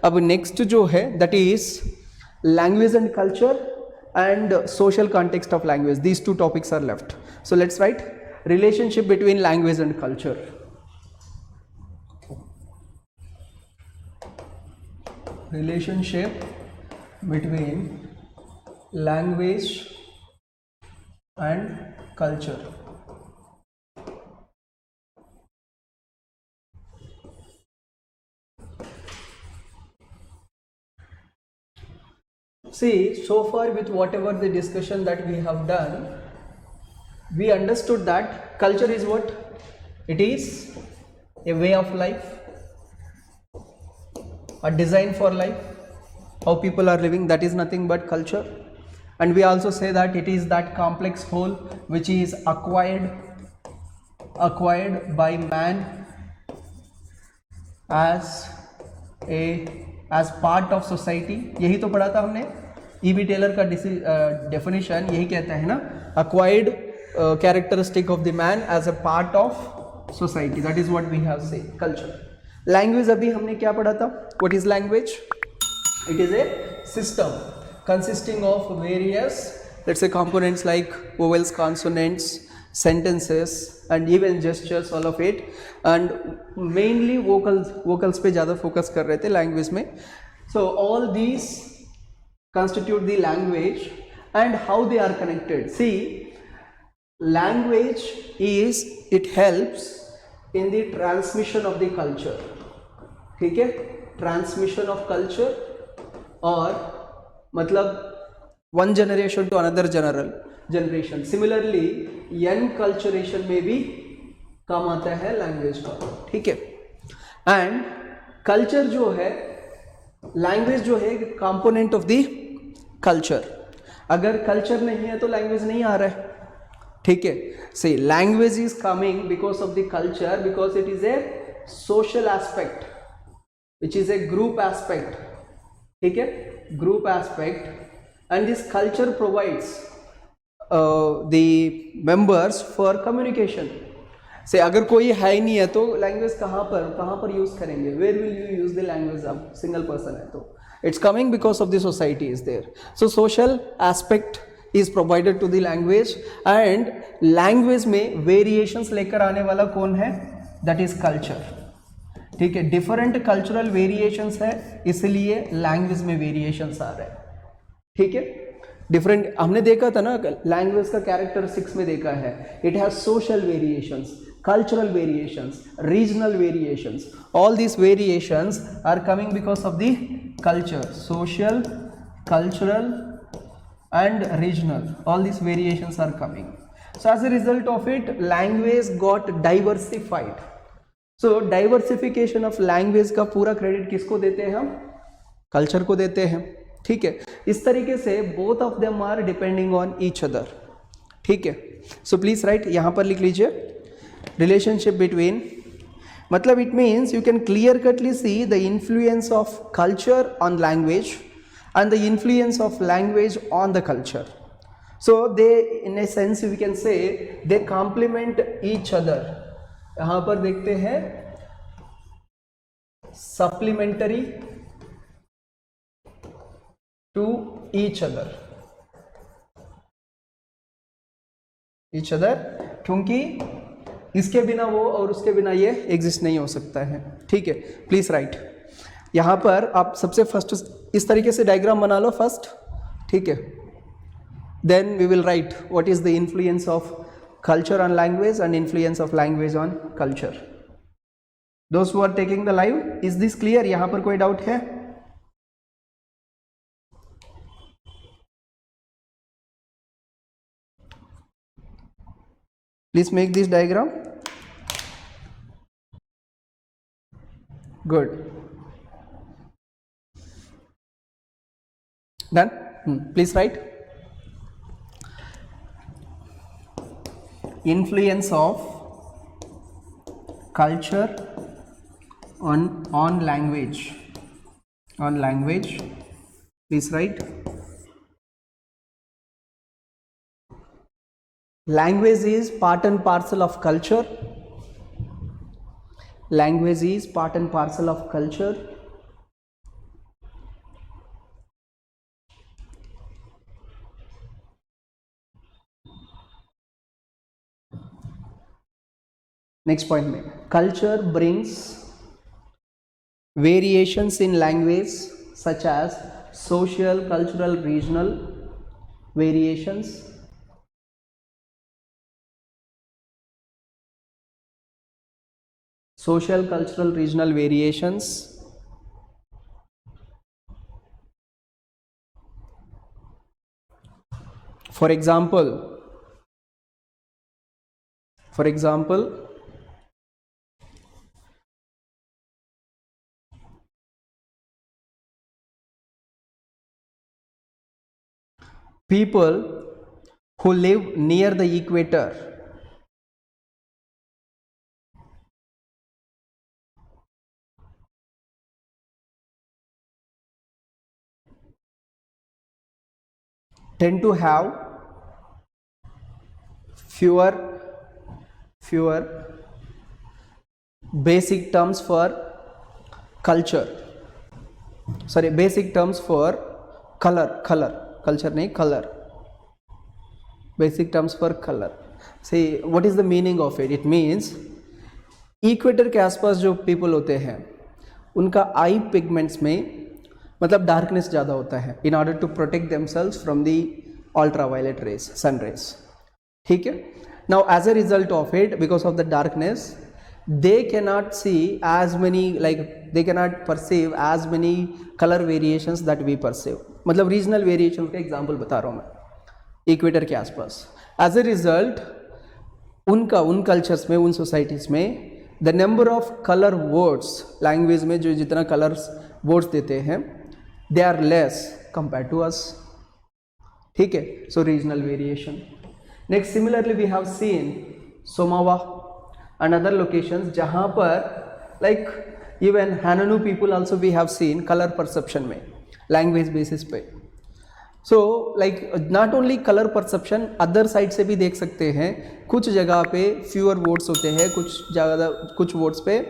अब नेक्स्ट जो है that is language and culture and social context of language. These two topics are left. So let's write relationship between language and culture. Relationship between language and culture. See, so far with whatever the discussion that we have done, we understood that culture is what? It is a way of life, a design for life, how people are living, that is nothing but culture. And we also say that it is that complex whole which is acquired by man as part of society. यही तो पढ़ा था हमने, E.B. Taylor का definition यही कहता है ना, acquired characteristic of the man as a part of society. That is what we have said, culture. Language अभी हमने क्या पढ़ा था? What is language? It is a system consisting of various, let's say, components like vowels, consonants, sentences and even gestures, all of it. And mainly vocals पे ज़्यादा focus कर रहे थे language में. So all these constitute the language and how they are connected. See, language is, it helps in the transmission of the culture. ठीक है, transmission of culture, और मतलब one generation to another generation. Similarly, young culturation में भी काम आता है language का, ठीक है. And culture जो है, language जो है component of the culture. अगर culture नहीं है तो language नहीं आ रहा है, ठीक है. See, language is coming because of the culture, because it is a social aspect, which is a group aspect, ठीक है, group aspect. And this culture provides the members for communication. से अगर कोई है ही नहीं है तो लैंग्वेज कहाँ पर यूज़ करेंगे? Where will you use the language? अब सिंगल पर्सन है तो it's coming because of the society is there. So social aspect is provided to the language, and language में वेरिएशंस लेकर आने वाला कौन है? दैट इज कल्चर, ठीक है. डिफरेंट कल्चरल वेरिएशंस है, इसलिए लैंग्वेज में वेरिएशंस आ रहे हैं, ठीक है. डिफरेंट हमने देखा था ना, लैंग्वेज का कैरेक्टरिस्टिक्स में देखा है, it has social variations, cultural variations, regional variations. All these variations are coming because of the culture, social, cultural and regional. All these variations are coming. So as a result of it, language got diversified. So diversification of language का पूरा credit किसको देते हैं हम? Culture को देते हैं, ठीक है. इस तरीके से both of them are depending on each other, ठीक है. So please write, यहाँ पर लिख लीजिए relationship between, मतलब it means you can clear cutly see the influence of culture on language and the influence of language on the culture. So they, in a sense we can say, they complement each other. यहाँ पर देखते हैं supplementary to each other, क्योंकि इसके बिना वो और उसके बिना ये एग्जिस्ट नहीं हो सकता है, ठीक है. प्लीज राइट, यहाँ पर आप सबसे फर्स्ट इस तरीके से डायग्राम बना लो फर्स्ट, ठीक है. Then we will write what is the influence of culture on language and influence of language on culture. दोस्त who are taking the live, is this clear? यहाँ पर कोई डाउट है? Please make this diagram. Good. Done? Please write. Influence of culture on language. On language. Please write. Language is part and parcel of culture. Language is part and parcel of culture. Next point में, culture brings variations in language such as social, cultural, regional variations, social, cultural, regional variations. For example, people who live near the equator tend to have fewer basic terms for culture, sorry, basic terms for color, culture nahi, color, basic terms for color. See, what is the meaning of it? It means equator के आसपास जो people होते हैं उनका आई pigments में मतलब darkness ज़्यादा होता है in order to protect themselves from the ultraviolet rays, sun rays. ठीक है. Now as a result of it, because of the darkness, they cannot see as many, like they cannot perceive as many color variations that we perceive. मतलब regional variation का example बता रहा हूँ मैं equator के आसपास. एज अ रिजल्ट उन cultures में, उन सोसाइटीज़ में the number of colour words, language में जो जितना कलर्स वर्ड्स देते हैं, they are less compare to us. ठीक है. So regional variation. Next, similarly we have seen सोमावा and other locations जहाँ पर like even Hananu people also we have seen color perception में language basis पे. So like not only color perception, other side से भी देख सकते हैं. कुछ जगह पे fewer words होते हैं, कुछ words पे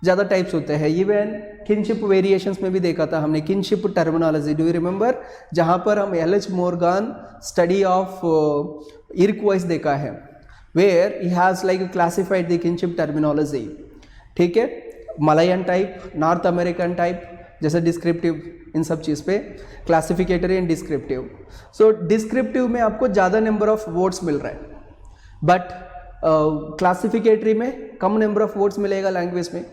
ज़्यादा types होते हैं. Even kinship variations में भी देखा था हमने kinship terminology, do you remember? जहाँ पर हम L.H. Morgan study of Iroquois देखा है, where he has like classified the kinship terminology. ठीक है. Malayan type, north American type, जैसे डिस्क्रिप्टिव, इन सब चीज़ पे क्लासिफिकेटरी एंड डिस्क्रिप्टिव. सो डिस्क्रिप्टिव में आपको ज़्यादा नंबर ऑफ वर्ड्स मिल रहा है, बट क्लासिफिकेटरी में कम नंबर ऑफ वर्ड्स मिलेगा लैंग्वेज में,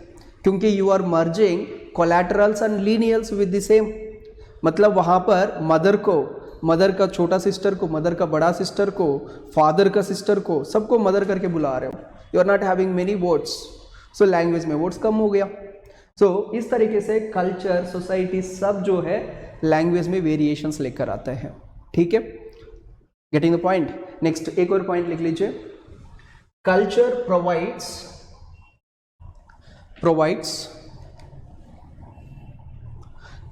क्योंकि you are merging collaterals and lineals with the same. मतलब वहाँ पर मदर का छोटा सिस्टर को, मदर का बड़ा सिस्टर को, फादर का सिस्टर को, सबको मदर करके बुला रहे हो. You are not having many words, so language में वर्ड्स कम हो गया. सो इस तरीके से कल्चर, सोसाइटी सब जो है लैंग्वेज में वेरिएशंस लेकर आता है. ठीक है. Getting the point. नेक्स्ट एक और पॉइंट लिख लीजिए. Culture provides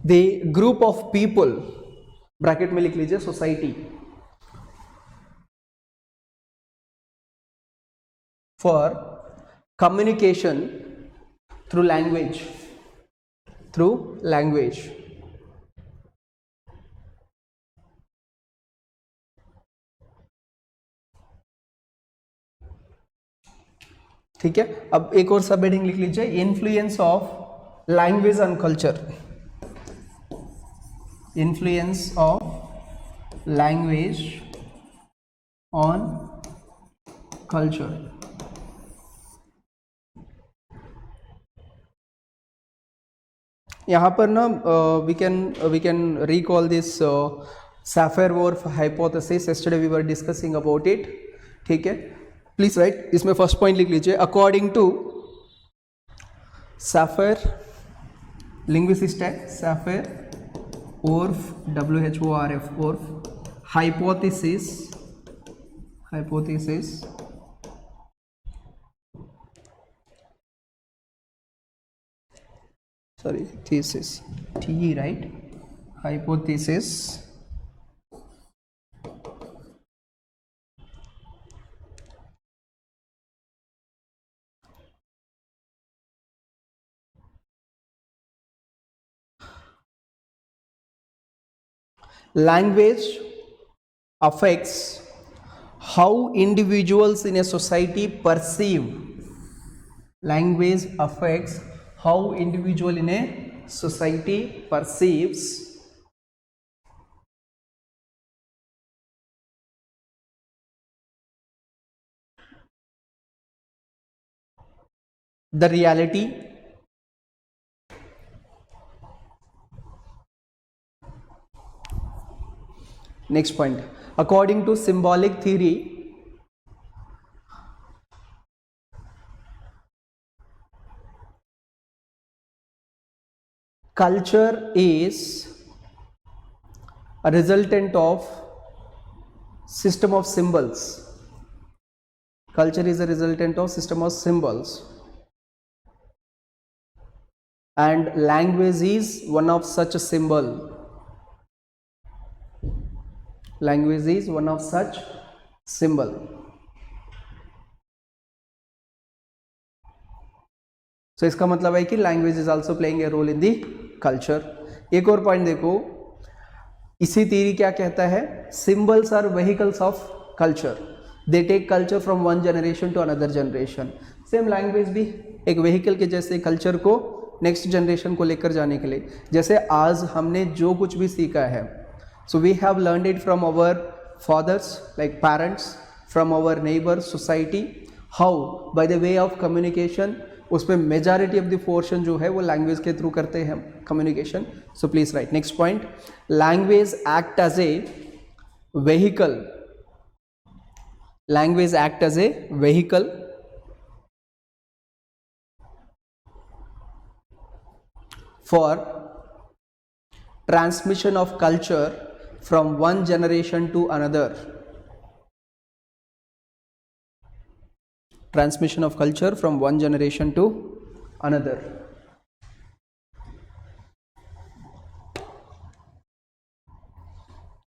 the group of people, bracket में लिख लीजिए society, for communication through language. ठीक है. अब एक और सब हेडिंग लिख लीजिए, influence of language on culture. Influence of language on culture. यहाँ पर ना we can recall this Sapir-Whorf hypothesis. Yesterday we were discussing about it. ठीक है. Please right. इसमें फर्स्ट पॉइंट लिख लीजिए. अकॉर्डिंग टू Sapir, लिंग्विस्टिस्ट है Sapir-Whorf, WHORF, Whorf hypothesis, sorry, thesis, TE, right? Hypothesis language affects how individuals in a society perceive language affects how individual in a society perceives the reality next point. According to symbolic theory, culture is a resultant of system of symbols. Culture is a resultant of system of symbols, and language is one of such a symbol. Language is one of such symbol. So इसका मतलब है कि language is also playing a role in the culture. एक और point देखो, इसी theory क्या कहता है, symbols are vehicles of culture. They take culture from one generation to another generation. Same language भी एक vehicle के जैसे culture को नेक्स्ट जनरेशन को लेकर जाने के लिए. जैसे आज हमने जो कुछ भी सीखा है, so we have learned it from our fathers, like parents, from our neighbors, society. How? By the way of communication. उसमें मेजॉरिटी ऑफ द पोर्शन जो है वो लैंग्वेज के थ्रू करते हैं communication. So please write next point. Language act as a vehicle. Language act as a vehicle for transmission of culture from one generation to another. Transmission of culture from one generation to another.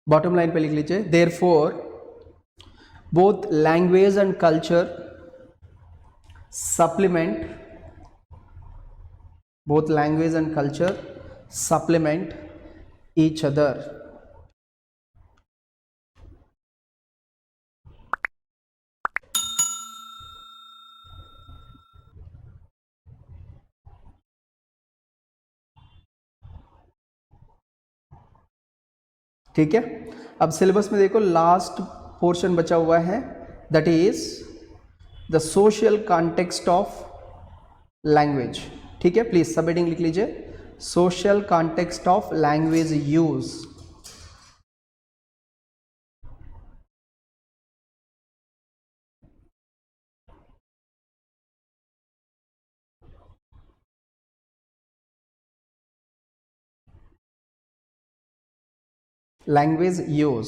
Bottom line पे लिख लीजिए. Therefore, both language and culture supplement. Both language and culture supplement each other. ठीक है. अब syllabus में देखो last portion बचा हुआ है, that is the social context of language. ठीक है, प्लीज सब हेडिंग लिख लीजिए. Social context of language use. Language use.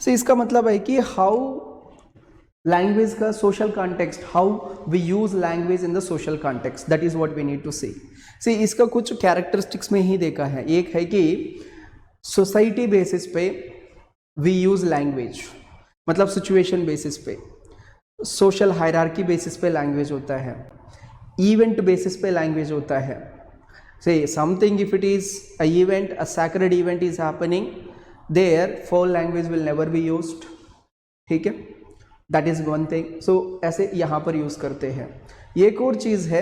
से इसका मतलब है कि हाउ लैंग्वेज का social context, how we use language in the social context, that is what we need to see. See इसका कुछ कैरेक्टरिस्टिक्स में ही देखा है. एक है कि सोसाइटी बेसिस पे वी यूज लैंग्वेज, मतलब सिचुएशन बेसिस पे. सोशल हायरार्की बेसिस पे लैंग्वेज होता है. इवेंट बेसिस पे लैंग्वेज होता है. Say something, if it is a event, a sacred event is happening, there foul language will never be used. ठीक है, that is one thing. So ऐसे यहाँ पर यूज़ करते हैं. ये एक और चीज़ है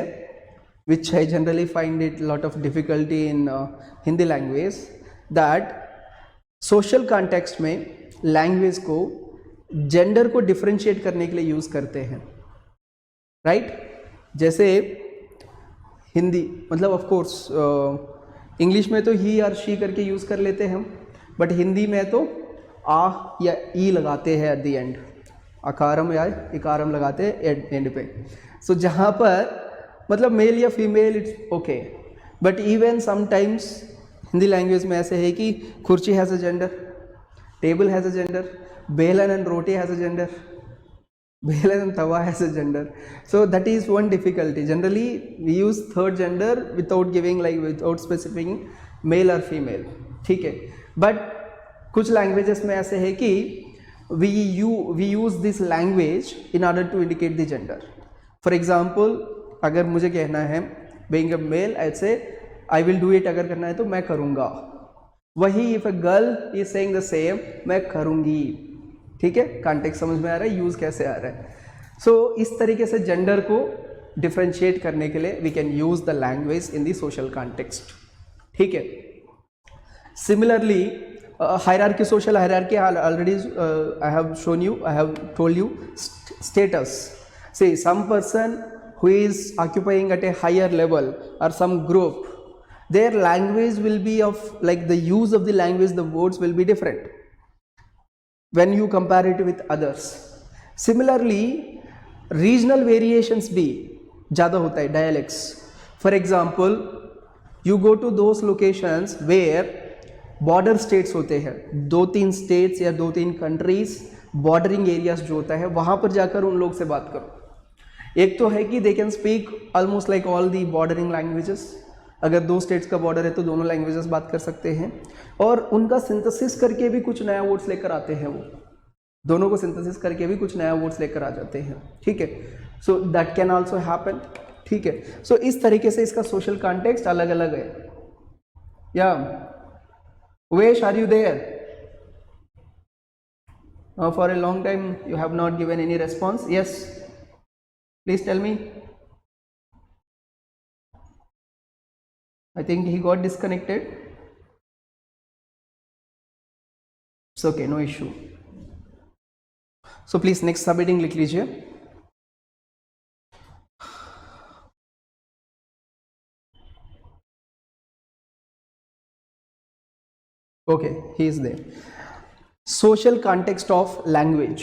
which I generally find it lot of difficulty in Hindi language, that social context में language को gender को differentiate करने के लिए यूज़ करते हैं. right? जैसे हिंदी, मतलब ऑफ कोर्स इंग्लिश में तो ही और शी करके यूज़ कर लेते हैं हम, बट हिंदी में तो आ या ई लगाते हैं एट द एंड. अकारम या इकारम लगाते हैं एंड पे. सो जहाँ पर मतलब मेल या female it's okay, but even sometimes Hindi language में ऐसे है कि कुर्सी has a gender, table has a gender, बेलन एंड रोटी हैज़ अ जेंडर, बेलन and tawa has a gender. So that is one difficulty. Generally we use third gender without giving, like without specifying male or female. ठीक है, but कुछ languages में ऐसे है कि we use this language in order to indicate the gender. For example, अगर मुझे कहना है being a male, I'd say I will do it. अगर करना है तो मैं करूँगा. वही if a girl is saying the same, मैं करूँगी. ठीक है, कॉन्टेक्स्ट समझ में आ रहा है, यूज कैसे आ रहा है. सो इस तरीके से जेंडर को डिफ्रेंशिएट करने के लिए we can use the language in the social context. ठीक है. Similarly hierarchy, social hierarchy, already I have shown you, I have told you status. See, some person who is occupying at a higher level or some group, their language will be of, like the use of the language, the words will be different when you compare it with others. Similarly, regional variations भी ज़्यादा होता है, dialects. For example, you go to those locations where border states होते हैं, 2-3 states या 2-3 countries bordering areas जो होता है, वहाँ पर जाकर उन लोग से बात करो. एक तो है कि they can speak almost like all the bordering languages. अगर 2 स्टेट्स का बॉर्डर है तो दोनों लैंग्वेजेस बात कर सकते हैं, और उनका सिंथेसिस करके भी कुछ नया वर्ड्स लेकर आते हैं. वो दोनों को सिंथेसिस करके भी कुछ नया वर्ड्स लेकर आ जाते हैं. ठीक है. So that can also happen. ठीक है. सो इस तरीके से इसका सोशल कॉन्टेक्स्ट अलग अलग है. या Uvesh, are you there? For a long time you have not given any response. Yes, please tell me. I think he got disconnected. It's okay, no issue. So please next subheading लिख लीजिए. Okay, he is there. Social context of language.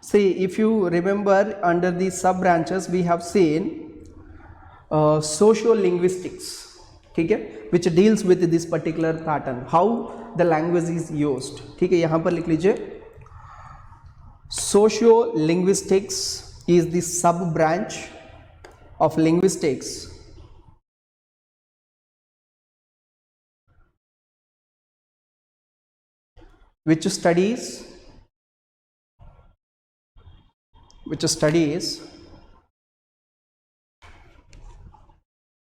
See, if you remember, under the sub branches we have seen socio-linguistics, ठीक है, which deals with this particular pattern, how the language is used. ठीक है, यहाँ पर लिख लीजिए. Socio-linguistics is the sub branch of linguistics which studies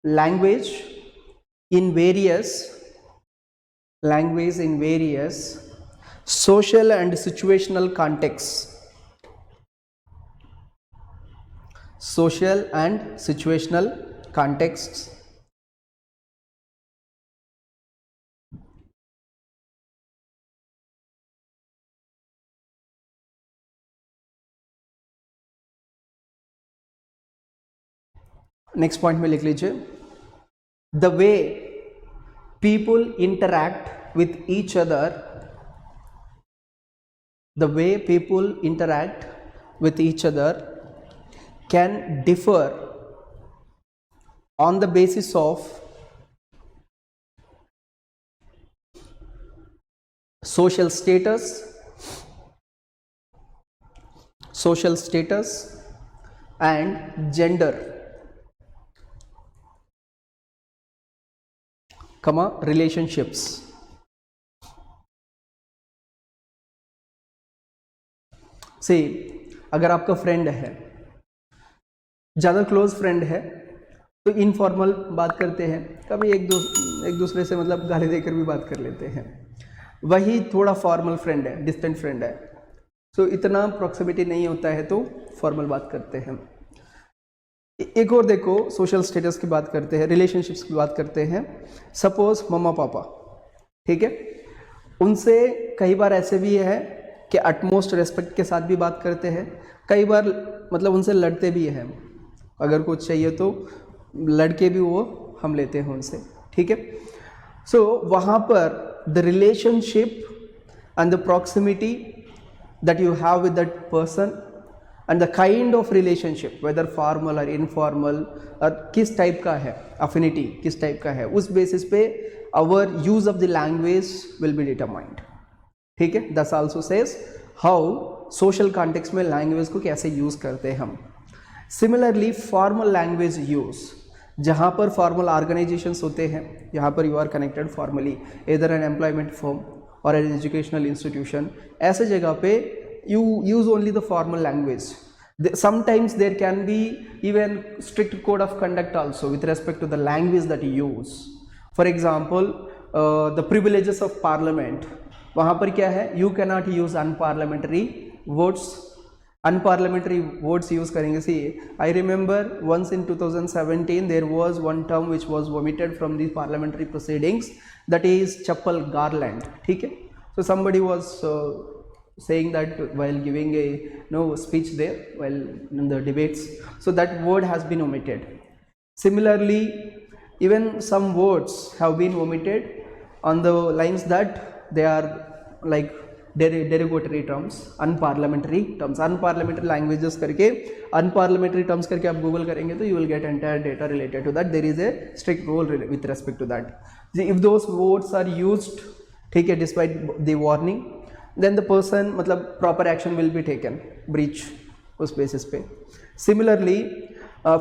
language in various social and situational contexts. Social and situational contexts. Next point में लिख लीजिए. The way people interact with each other, the way people interact with each other can differ on the basis of social status and gender, relationships. से अगर आपका friend है, ज़्यादा close friend है, तो इनफॉर्मल बात करते हैं, कभी एक दूसरे से मतलब गाली देकर भी बात कर लेते हैं. वही थोड़ा फॉर्मल फ्रेंड है, डिस्टेंट फ्रेंड है, तो इतना प्रॉक्सिमिटी नहीं होता है तो फॉर्मल बात करते हैं. एक और देखो, सोशल स्टेटस की बात करते हैं, रिलेशनशिप्स की बात करते हैं. सपोज मम्मा पापा, ठीक है, उनसे कई बार ऐसे भी है कि अटमोस्ट रेस्पेक्ट के साथ भी बात करते हैं, कई बार मतलब उनसे लड़ते भी हैं, अगर कुछ चाहिए तो लड़के भी वो हम लेते हैं उनसे. ठीक है. सो वहाँ पर the relationship and the proximity that you have with that person and the kind of relationship, whether formal और इनफॉर्मल, और किस टाइप का है, अफिनिटी किस टाइप का है, उस बेसिस पे our use of the language will be determined. ठीक है. This also says how social context में लैंग्वेज को कैसे यूज करते हैं हम. सिमिलरली फॉर्मल लैंग्वेज यूज, जहाँ पर फॉर्मल ऑर्गेनाइजेशंस होते हैं, यहाँ पर यू आर कनेक्टेड फॉर्मली इधर एन एम्प्लॉयमेंट फर्म और एन एजुकेशनल इंस्टीट्यूशन, ऐसे जगह पे you use only the formal language. Sometimes there can be even strict code of conduct also with respect to the language that you use. For example, the privileges of parliament, वहाँ पर क्या है, you cannot use unparliamentary words. Unparliamentary words use करेंगे. See, I remember once in 2017 there was one term which was omitted from the parliamentary proceedings, that is chappal garland. ठीक है. So somebody was saying that while giving a speech there while in the debates, so that word has been omitted. Similarly, even some words have been omitted on the lines that they are like derogatory terms, unparliamentary terms, unparliamentary languages करके, unparliamentary terms करके आप Google करेंगे तो you will get entire data related to that. There is a strict rule with respect to that. If those words are used, ठीक है, despite the warning, then the person मतलब proper action will be taken, breach उस basis पे. Similarly,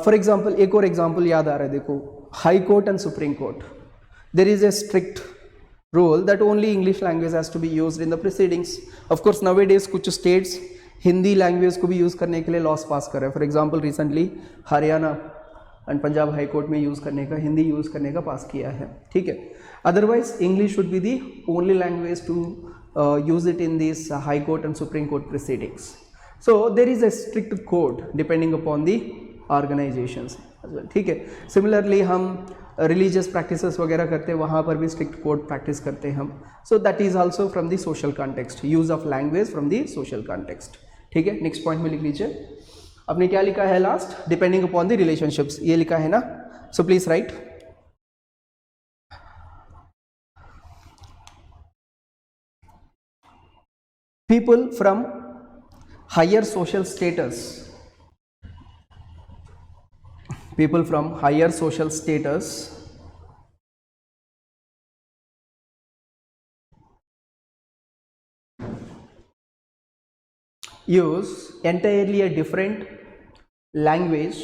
for example, एक और example याद आ रहा है, देखो, High Court and Supreme Court. There is a strict rule that only English language has to be used in the proceedings. Of course, nowadays कुछ states Hindi language को भी use करने के लिए laws pass कर रहे हैं. For example, recently Haryana and Punjab high court में यूज़ करने का, हिंदी यूज़ करने का पास किया है. ठीक है. Otherwise, English should be the only language to use it in these high court and Supreme Court proceedings. So there is a strict code depending upon the organizations. ठीक है. Similarly, हम रिलीजियस प्रैक्टिसेस वगैरह करते हैं, वहाँ पर भी strict code practice करते हैं हम. So that is also from the social context, use of language from the social context. ठीक है. नेक्स्ट पॉइंट में लिख लीजिए. आपने क्या लिखा है last, depending upon the relationships, ये लिखा है ना. So please write. People from higher social status, people from higher social status use entirely a different language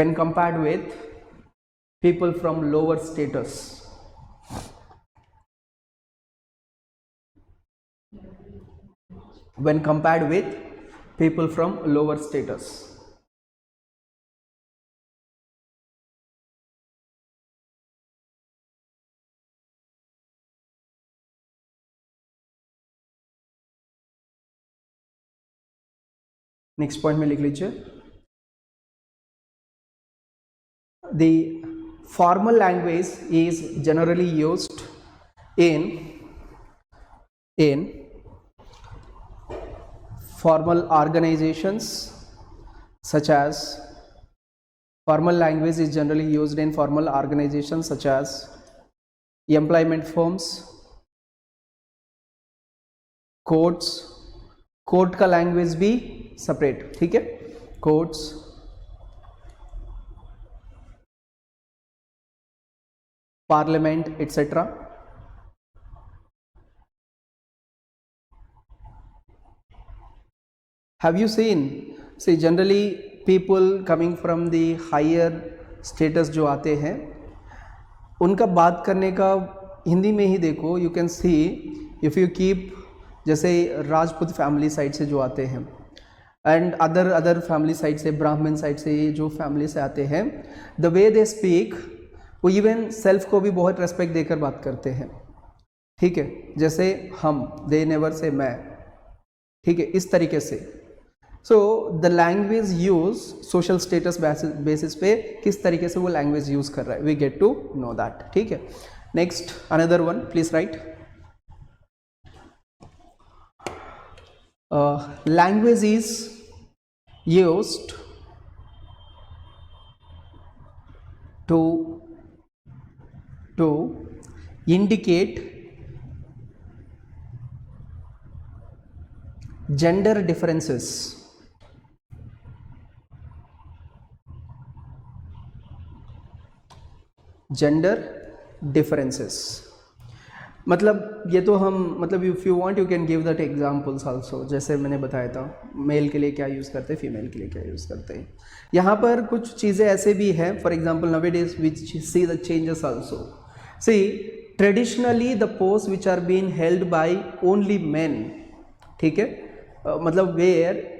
when compared with people from lower status. When compared with people from lower status. Next point में लिख लीजिए. The formal language is generally used in formal organizations, such as formal language is generally used in formal organizations such as employment firms, courts. Court का language भी separate. ठीक है. Courts, parliament etcetera. Have you seen, see generally people coming from the higher status जो आते हैं, उनका बात करने का हिंदी में ही देखो. You can see if you keep, जैसे राजपूत फैमिली साइड से जो आते हैं एंड अदर फैमिली साइड से, ब्राह्मण साइड से जो फैमिली से आते हैं, द वे दे स्पीक, वो इवन सेल्फ को भी बहुत रेस्पेक्ट देकर बात करते हैं. ठीक है. जैसे हम, दे नेवर से मैं. ठीक है. इस तरीके से. So the language use social status basis पे किस तरीके से वो लैंग्वेज यूज कर रहा है, we get to know that. ठीक है. Next another one, please write. Language is used to indicate gender differences. Gender differences. मतलब ये तो हम, मतलब if you want you can give that examples also. जैसे मैंने बताया था, मेल के लिए क्या यूज़ करते हैं, फीमेल के लिए क्या यूज़ करते हैं. यहाँ पर कुछ चीज़ें ऐसे भी हैं. For example nowadays which see the changes also. See traditionally the post which are been held by only men. ठीक है. मतलब where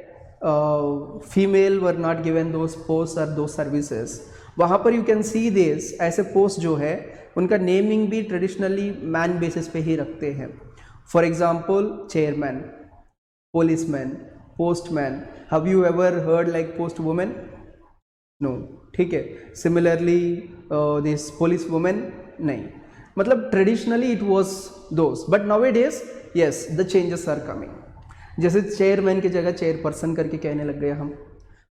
female were not given those post और दो सर्विसेज, वहाँ पर यू कैन सी दिस, ऐसे post जो है उनका नेमिंग भी ट्रेडिशनली मैन बेसिस पे ही रखते हैं. For example chairman, policeman, postman. Have you ever heard like post women? No. ठीक है. सिमिलरली दिस पुलिस वुमेन, नहीं. मतलब traditionally it was those, but now it is yes the changes are coming. जैसे chairman की जगह chairperson करके कहने लग गए हम,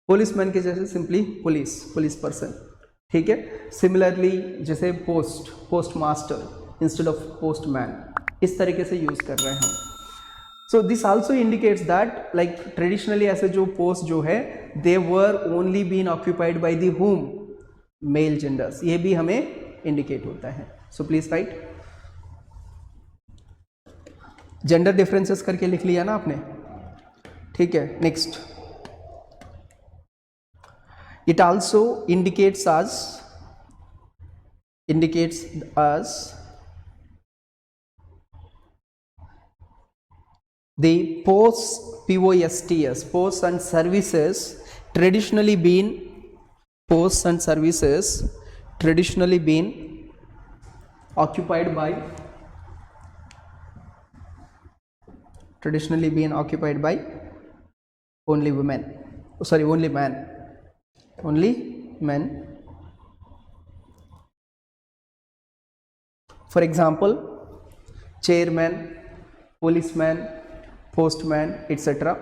पुलिसमैन की जैसे सिंपली पुलिस पर्सन. ठीक है. सिमिलरली जैसे post master instead of postman, इस तरीके से यूज कर रहे हैं हम. So this also indicates that like traditionally ऐसे जो पोस्ट जो है they were only been occupied by the home, male genders. ये भी हमें इंडिकेट होता है. So please write. Gender differences करके लिख लिया ना आपने? ठीक है. Next, it also indicates us the posts and services traditionally been occupied by only women, sorry, only men. For example, chairman, policeman, postman, etc.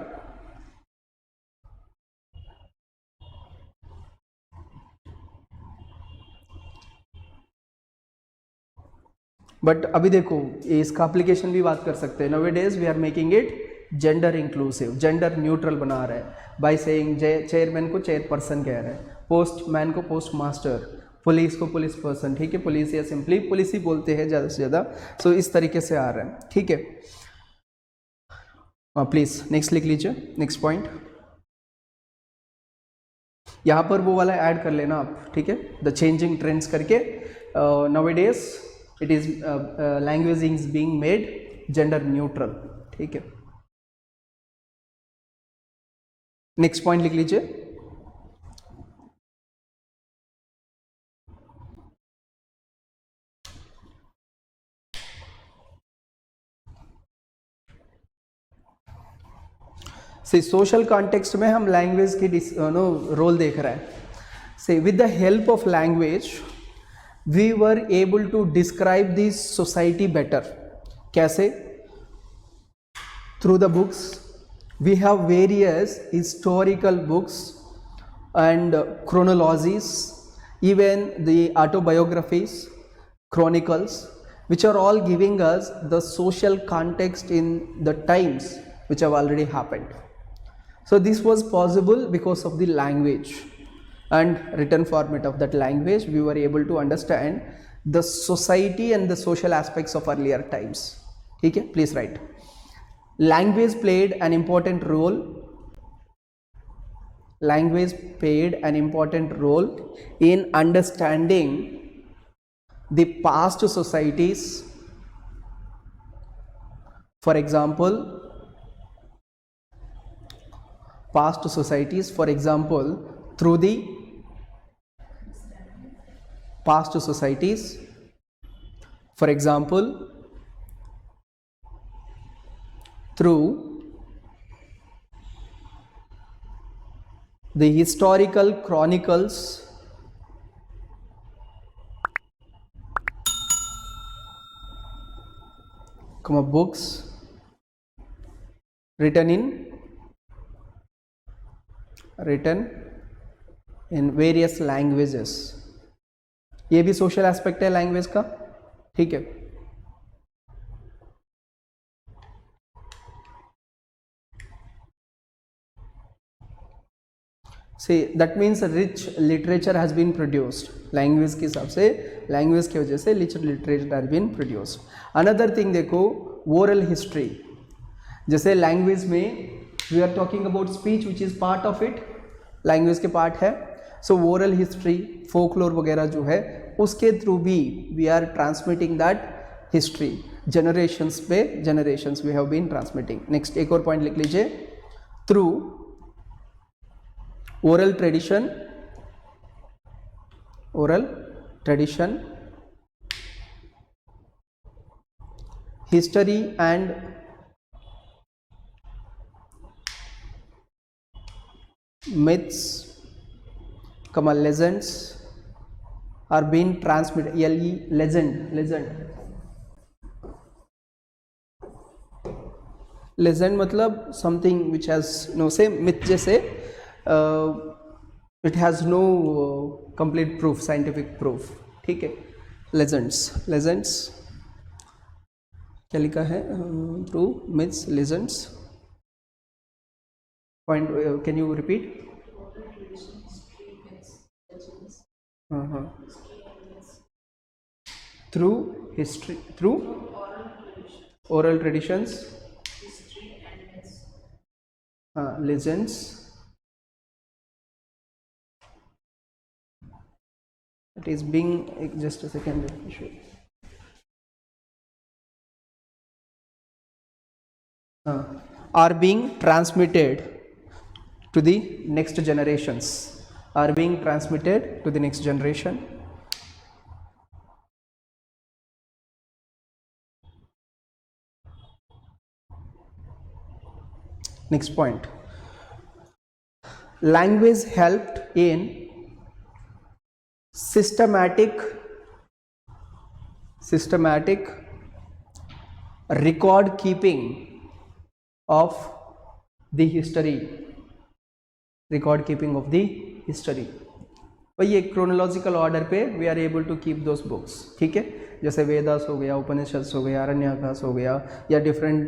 But अभी देखो इसका एप्लीकेशन भी बात कर सकते हैं. Nowadays we are making it gender inclusive, gender neutral बना रहे हैं बाय सेइंग चेयरमैन को चेयरपर्सन कह रहे हैं, पोस्टमैन को पोस्ट मास्टर, पुलिस को पुलिस पर्सन. ठीक है. पुलिस या सिंपली पुलिस ही बोलते हैं ज़्यादा से ज़्यादा. सो इस तरीके से आ रहे हैं. ठीक है. प्लीज़ नेक्स्ट लिख लीजिए. नेक्स्ट पॉइंट यहाँ पर वो वाला ऐड कर लेना आप. ठीक है. द चेंजिंग ट्रेंड्स करके nowadays it is language is being made gender neutral. ठीक है. नेक्स्ट पॉइंट लिख लीजिए. से सोशल कॉन्टेक्स्ट में हम लैंग्वेज की रोल देख रहे हैं. से with the help of language we were able to describe this society better. कैसे? Through the books. We have various historical books and chronologies, even the autobiographies, chronicles, which are all giving us the social context in the times which have already happened. So this was possible because of the language and written format of that language. We were able to understand the society and the social aspects of earlier times. Okay, please write. Language played an important role in understanding the past societies. For example, through the past societies, for example, through the historical chronicles, books written in various languages. ये भी social aspect है language का. ठीक है. See, that means rich literature has been produced. Language के हिसाब से, language की वजह से rich literature has been produced. Another thing देखो, oral history. जैसे language में we are talking about speech which is part of it, language के part है. So oral history, folklore वगैरह जो है उसके थ्रू भी we are transmitting that history. Generations पे generations we have been transmitting. Next एक और point लिख लीजिए. Through oral tradition, history and myths, legends are being transmitted. legend मतलब something which has no say, myth जैसे it has no complete proof, scientific proof. ठीक है, legends क्या लिखा है? True, myths, legends. Point, can you repeat? Through history, through oral traditions, legends, it is being, just a second, let me show you. Are being transmitted to the next generations, are being transmitted to the next generation. Next point, language helped in systematic record keeping of the history, वही एक chronological order पे we are able to keep those books. ठीक है, जैसे वेदास हो गया, उपनिषद हो गया, अरण्यकाश हो गया, या डिफरेंट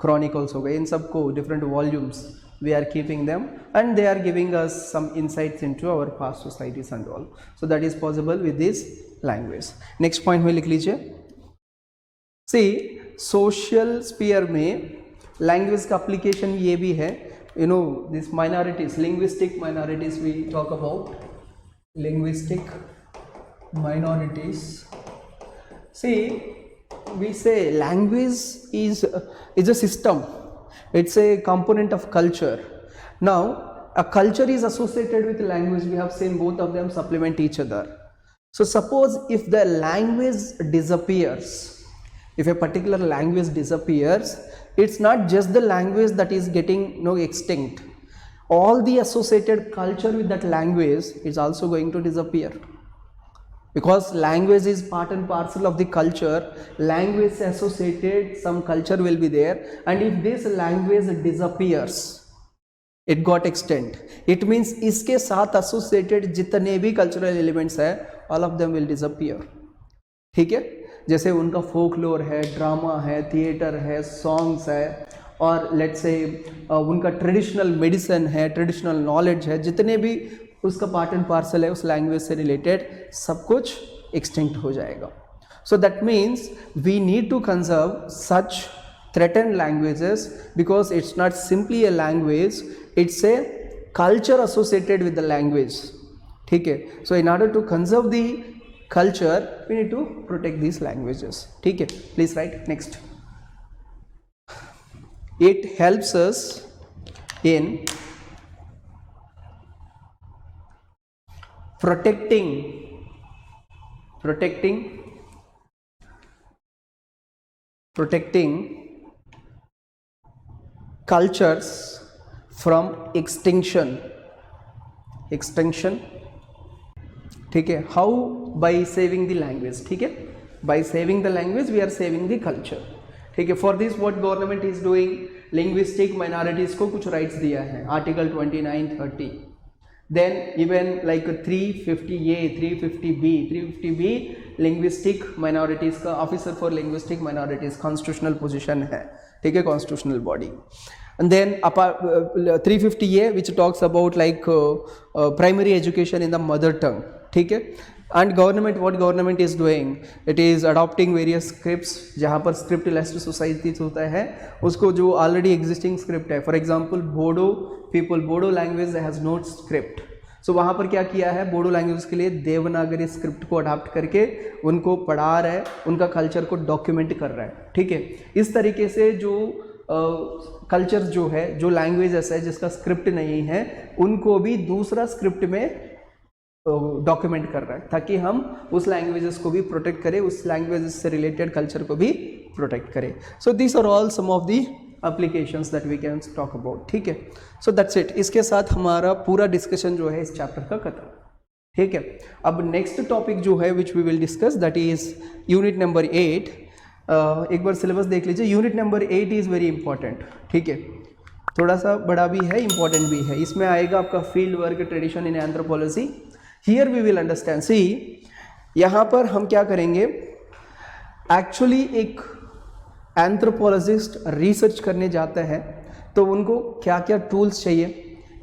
क्रॉनिकल्स हो गए, इन सबको different volumes we are keeping them and they are giving us some insights into our past societies and all. So that is possible with this language. Next point में लिख लीजिए. See, social sphere में language का application ये भी है. You know, these minorities, linguistic minorities we talk about. Linguistic minorities. See, we say language is a system. It's a component of culture. Now, a culture is associated with language. We have seen both of them supplement each other. So suppose if the language disappears, if a particular language disappears, it's not just the language that is getting extinct. All the associated culture with that language is also going to disappear. Because language is part and parcel of the culture, language associated, some culture will be there, and if this language disappears, it got extinct, it means इसके साथ associated जितने भी cultural elements है, all of them will disappear. ठीक है, जैसे उनका folklore है, ड्रामा है, थिएटर है, सॉन्ग्स है, और लेट्स से उनका ट्रेडिशनल मेडिसिन है, ट्रेडिशनल नॉलेज है, जितने भी उसका पार्ट एंड पार्सल है उस लैंग्वेज से रिलेटेड, सब कुछ एक्सटिंक्ट हो जाएगा. So that means we need to conserve such threaten languages because it's not simply a language, it's a culture associated with the language. ठीक है, so in order to conserve the culture we need to protect this languages. ठीक है, please write. Next, it helps us in protecting cultures from extinction. ठीक है, how? by saving the language. ठीक है, by saving the language we are saving the culture. ठीक है, for this what government is doing, linguistic minorities को कुछ rights दिया है, article 29, 30. Then even like 350A, 350B, linguistic minorities का officer for linguistic minorities constitutional position है. ठीक है, constitutional body. And then 350A which talks about like primary education in the mother tongue. ठीक है, and what government is doing, it is adopting various scripts. जहाँ पर script less societies होता है, उसको जो already existing script है, for example Bodo language has no script. So वहाँ पर क्या किया है, बोडो लैंग्वेज के लिए देवनागरी स्क्रिप्ट को अडॉप्ट करके उनको पढ़ा रहा है, उनका कल्चर को डॉक्यूमेंट कर रहा है. ठीक है, इस तरीके से जो कल्चर जो है, जो लैंग्वेज ऐसा है जिसका स्क्रिप्ट नहीं है, उनको भी दूसरा स्क्रिप्ट में डॉक्यूमेंट कर रहा है, ताकि हम उस लैंग्वेजेस को भी प्रोटेक्ट करें, उस लैंग्वेजेस से रिलेटेड कल्चर को भी प्रोटेक्ट करें. So this are all some of the applications that we can talk about. ठीक है, सो दैट्स इट. इसके साथ हमारा पूरा डिस्कशन जो है इस चैप्टर का खत्म. ठीक है, अब नेक्स्ट टॉपिक जो है which we will discuss that is unit number 8. एक बार सिलेबस देख लीजिए. Unit number 8 is very important. ठीक है, थोड़ा सा बड़ा भी है, इंपॉर्टेंट भी है. इसमें आएगा आपका field work tradition in anthropology. Here we will understand. See, यहाँ पर हम क्या करेंगे, एक्चुअली एक एंथ्रोपोलॉजिस्ट रिसर्च करने जाता है तो उनको क्या क्या टूल्स चाहिए,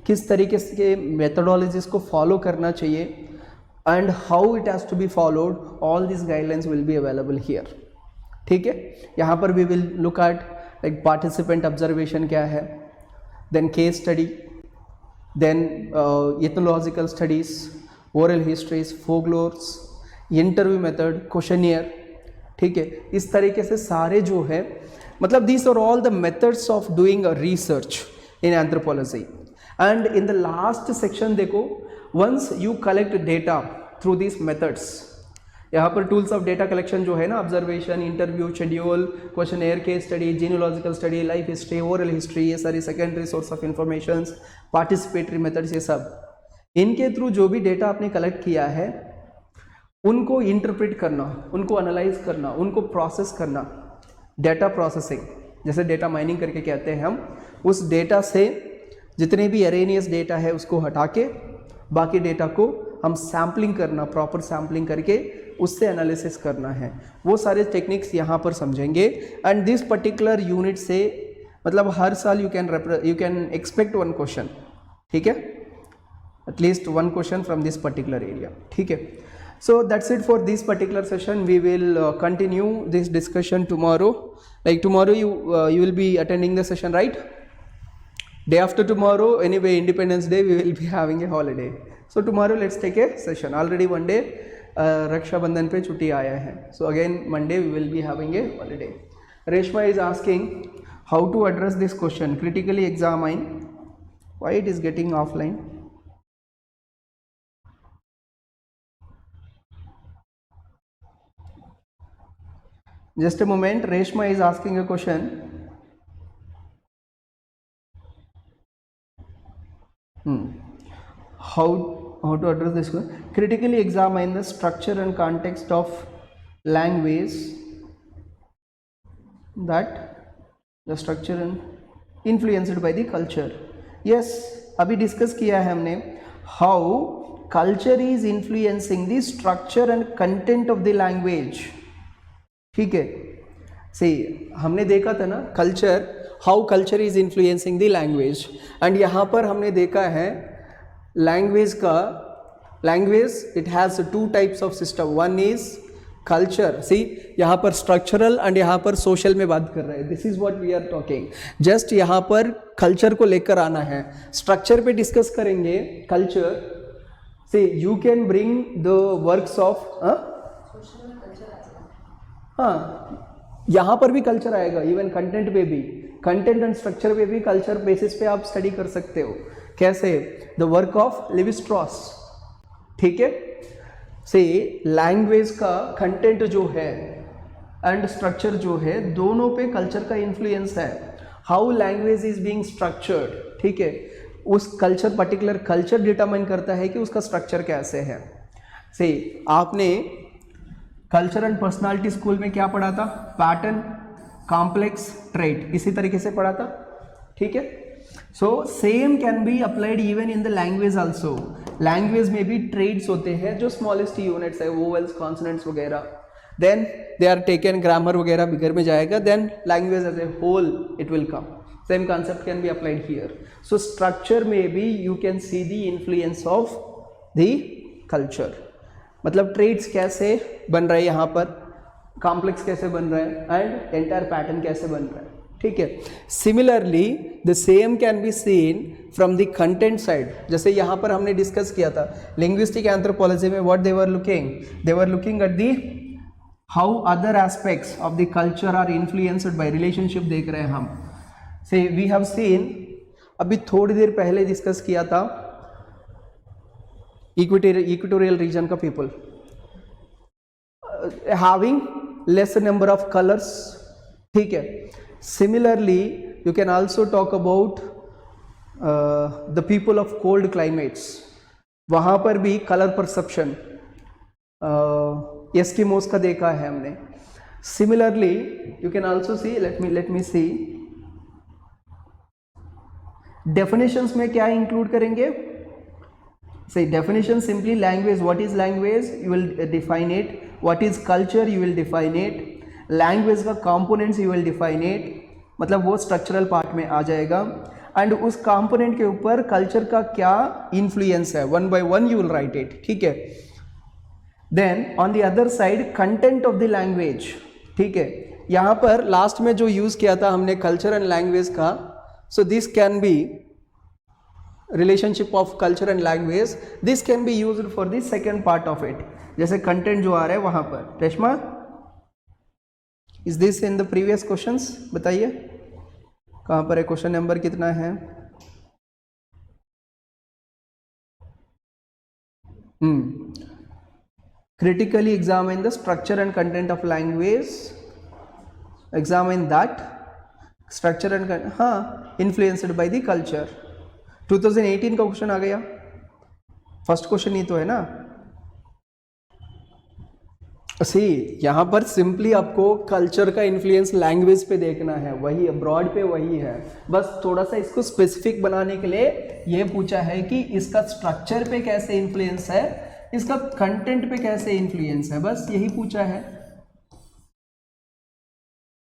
किस तरीके से मेथडोलॉजीज को फॉलो करना चाहिए, and how it has to be followed, all this guidelines will be available here. ठीक है, यहाँ पर we will look at like participant observation क्या है, then case study, then ethnological studies, oral histories, folklores, interview method, questionnaire. ठीक है, इस तरीके से सारे जो है, मतलब these are all the methods of doing a research in anthropology. And in the last section देखो, once you collect data through this methods, यहाँ पर टूल्स ऑफ डेटा कलेक्शन जो है ना, observation, interview, schedule, questionnaire, case study, genealogical study, life history, oral history, ये सारी secondary source of information, participatory methods, ये सब, इनके थ्रू जो भी डेटा आपने कलेक्ट किया है उनको इंटरप्रेट करना, उनको एनालाइज करना, उनको प्रोसेस करना, डेटा प्रोसेसिंग, जैसे डेटा माइनिंग करके कहते हैं हम. उस डेटा से जितने भी एरेनियस डेटा है उसको हटा के बाकी डेटा को हम सैम्पलिंग करना, प्रॉपर सैम्पलिंग करके उससे एनालिसिस करना है. वो सारे टेक्निक्स यहाँ पर समझेंगे. एंड दिस पर्टिकुलर यूनिट से मतलब हर साल you can expect one question. ठीक है, at least one question from this particular area. ठीक है, so that's it for this particular session. We will continue this discussion tomorrow. Like tomorrow you will be attending the session, right? Day after tomorrow, anyway, Independence Day, we will be having a holiday. So tomorrow let's take a session. Already one day Raksha Bandhan पे छुट्टी आया है. So again Monday we will be having a holiday. Reshma is asking how to address this question. Critically examine. Why it is getting offline? Just a moment. Reshma is asking a question. How to address this question? Critically examine the structure and context of language, that the structure and influenced by the culture. Yes, अभी discuss किया है हमने. How culture is influencing the structure and content of the language. ठीक है, सही, हमने देखा था ना culture, how culture is influencing the language. And यहाँ पर हमने देखा है language it has two types of system. One is culture. See, यहाँ पर स्ट्रक्चरल एंड यहाँ पर सोशल में बात कर रहे हैं. This is what we are talking. Just यहाँ पर कल्चर को लेकर आना है, स्ट्रक्चर पे डिस्कस करेंगे. Culture see, you can bring the works of, हाँ, यहाँ पर भी कल्चर आएगा. इवन कंटेंट पे भी, कंटेंट एंड स्ट्रक्चर पे भी कल्चर बेसिस पे आप स्टडी कर सकते हो. कैसे? The work of Levi Strauss. ठीक है, से लैंग्वेज का कंटेंट जो है एंड स्ट्रक्चर जो है, दोनों पे कल्चर का इन्फ्लुएंस है. How language is being structured. ठीक है, उस कल्चर, पर्टिकुलर कल्चर डिटरमाइन करता है कि उसका स्ट्रक्चर कैसे है. से आपने कल्चर एंड पर्सनालिटी स्कूल में क्या पढ़ा था? पैटर्न, कॉम्प्लेक्स, ट्रेट, इसी तरीके से पढ़ा था. ठीक है, so same can be applied even in the language also. Language में भी ट्रेड्स होते हैं जो स्मॉलेस्ट यूनिट्स है, वोवेल्स, कॉन्सोनेंट्स वगैरह. Then they are taken, grammar वगैरह बिगर में जाएगा. Then language as a whole it will come. Same concept can be applied here. So structure में भी you can see the influence of the culture. मतलब traits कैसे बन रहे हैं यहाँ पर, कॉम्प्लेक्स कैसे बन रहा है, एंड एंटायर पैटर्न कैसे बन रहा है. ठीक है, similarly the same can be seen from the content side. जैसे यहाँ पर हमने डिस्कस किया था लिंग्विस्टिक एंथ्रोपोलॉजी में, what they were looking at the how other aspects of the culture are influenced by relationship. देख रहे हैं हम से वी हैव सीन, अभी थोड़ी देर पहले डिस्कस किया था इक्वेटोरियल रीजन का people having less number of colours, ठीक है। Similarly you can also talk about the people of cold climates, वहाँ पर भी कलर परसेप्शन एस्किमोस का देखा है हमने। Similarly you can also see, let me see definitions में क्या इंक्लूड करेंगे। Say definition simply language, what is language you will define it, what is culture you will define it, language का components you will define it, मतलब वो structural part में आ जाएगा, and उस component के ऊपर culture का क्या influence है, one by one you will write it, ठीक है। Then on the other side content of the language, ठीक है। यहाँ पर last में जो use किया था हमने culture and language का, so this can be relationship of culture and language, this can be used for the second part of it, जैसे content जो आ रहा है वहां पर। Reshma, is this in the previous questions? बताइए कहां पर है, क्वेश्चन नंबर कितना है? Critically examine the structure and content of language, examine that structure and हाँ influenced by the culture। 2018 का क्वेश्चन आ गया, फर्स्ट क्वेश्चन ही तो है ना। सी यहाँ पर सिंपली आपको कल्चर का इन्फ्लुएंस लैंग्वेज पे देखना है, वही अब्रॉड पे वही है, बस थोड़ा सा इसको स्पेसिफिक बनाने के लिए ये पूछा है कि इसका स्ट्रक्चर पे कैसे इन्फ्लुएंस है, इसका कंटेंट पे कैसे इन्फ्लुएंस है, बस यही पूछा है,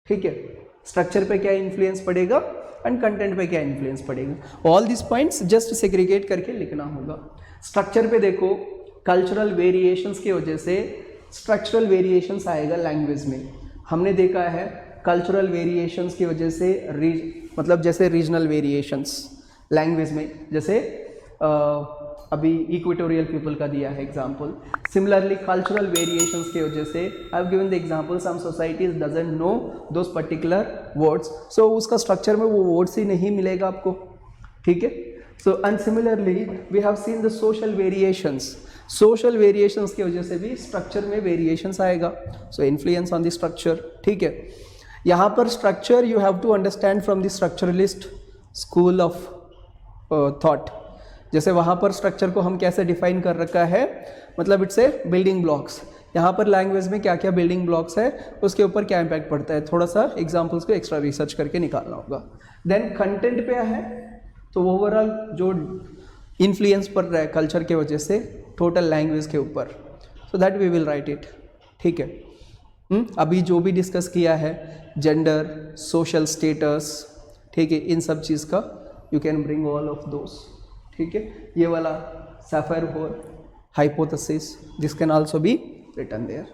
ठीक है। स्ट्रक्चर पे क्या इन्फ्लुएंस पड़ेगा एंड कंटेंट पे क्या इन्फ्लुएंस पड़ेगा, all this points just segregate करके लिखना होगा। स्ट्रक्चर पे देखो, कल्चरल वेरिएशंस की वजह से स्ट्रक्चरल वेरिएशंस आएगा लैंग्वेज में। हमने देखा है कल्चरल वेरिएशंस की वजह से मतलब जैसे रीजनल वेरिएशंस लैंग्वेज में, जैसे अभी इक्वेटोरियल पीपल का दिया है एग्जाम्पल। सिमिलरली कल्चरल वेरिएशंस की वजह से I have given the example, some societies doesn't know those particular words, so उसका स्ट्रक्चर में वो वर्ड्स ही नहीं मिलेगा आपको, ठीक है। So and similarly we have seen the social variations, social variations की वजह से भी स्ट्रक्चर में वेरिएशंस आएगा, so influence on the structure, ठीक है। यहाँ पर structure you have to understand from the structuralist school of thought. जैसे वहाँ पर स्ट्रक्चर को हम कैसे डिफाइन कर रखा है, मतलब इट्स ए बिल्डिंग ब्लॉक्स। यहाँ पर लैंग्वेज में क्या क्या बिल्डिंग ब्लॉक्स है, उसके ऊपर क्या इम्पैक्ट पड़ता है, थोड़ा सा एग्जांपल्स को एक्स्ट्रा रिसर्च करके निकालना होगा। देन कंटेंट पे है, तो ओवरऑल जो इन्फ्लुएंस पड़ रहा है कल्चर के वजह से टोटल लैंग्वेज के ऊपर, so that we will write it, ठीक है। अभी जो भी डिस्कस किया है जेंडर, सोशल स्टेटस, ठीक है, इन सब चीज़ का you can bring all of those, ठीक है। ये वाला Sapir Whorf hypothesis, this can also be written there.